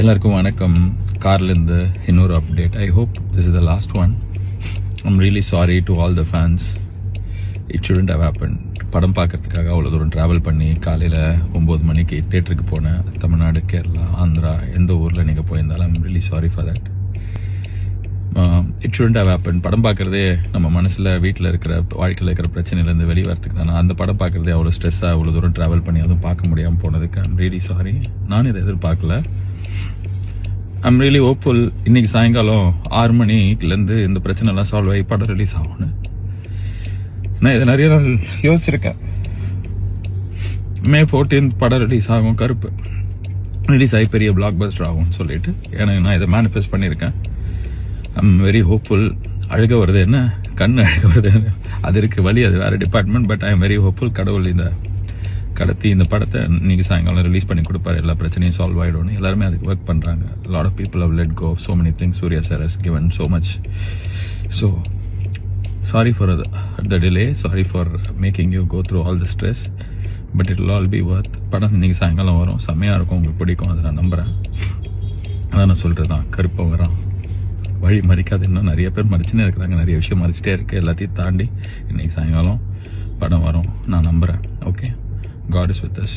எல்லாருக்கும் வணக்கம். கார்லேருந்து இன்னொரு update. I hope this is the last one. I'm really sorry to all the fans. It shouldn't have happened. படம் பார்க்கறதுக்காக அவ்வளோ தூரம் ட்ராவல் பண்ணி காலையில் 9 மணிக்கு தேட்டருக்கு போனேன். தமிழ்நாடு, கேரளா, ஆந்திரா, எந்த ஊரில் நீங்கள் போயிருந்தாலும் I'm really sorry for that. It shouldn't have happened. படம் பார்க்குறதே நம்ம மனசில் வீட்டில் இருக்கிற வாழ்க்கையில் இருக்கிற பிரச்சனையிலேருந்து வெளியே வரத்துக்கு தானே. அந்த படம் பார்க்குறதே அவ்வளோ ஸ்ட்ரெஸ்ஸாக அவ்வளோ தூரம் ட்ராவல் பண்ணி அதுவும் பார்க்க முடியாமல் போனதுக்கு ஐம் ரியலி சாரி. நானும் இதை எதிர்பார்க்கல. I'm really hopeful. இன்னைக்கு சாயங்காலம் 6 மணிலேருந்து இந்த பிரச்சனைலாம் சால்வ் ஆகி படம் ரிலீஸ் ஆகும்னு நான் இதை நிறைய நாள் யோசிச்சிருக்கேன். May 14th படம் ரிலீஸ் ஆகும். கருப்பு ரிலீஸ் ஆகி பெரிய பிளாக் பஸ்டர் ஆகும்னு சொல்லிட்டு எனக்கு நான் இதை மேனிஃபெஸ்ட் பண்ணியிருக்கேன். I'm very hopeful. அழுக வருது என்ன, கண் அழுக வருது என்ன, அது இருக்கு வழி, அது வேற department. But I am very hopeful. கடவுள் இந்த கடத்தி இந்த படத்தை இன்னைக்கு சாயங்காலம் ரிலீஸ் பண்ணி கொடுப்பாரு. எல்லா பிரச்சனையும் சால்வ் ஆகிடும்னு எல்லாருமே அதுக்கு ஒர்க் பண்ணுறாங்க. Lot of people have let go of so many things. Suriya sir has given so much. So sorry for the delay. Sorry for making you go through all the stress. But it will all be worth. படம் இன்னைக்கு சாயங்காலம் வரும். செம்மையாக இருக்கும், உங்களுக்கு பிடிக்கும், அதை நான் நம்புகிறேன். அதான் நான் சொல்கிறது தான், கருப்பை வரான் வழி மறிக்காது. இன்னும் நிறைய பேர் மறிச்சுன்னே இருக்கிறாங்க, நிறைய விஷயம் மறிச்சிட்டே இருக்குது. எல்லாத்தையும் தாண்டி இன்னைக்கு சாயங்காலம் படம் வரும் நான் நம்புகிறேன். Okay, God is with us.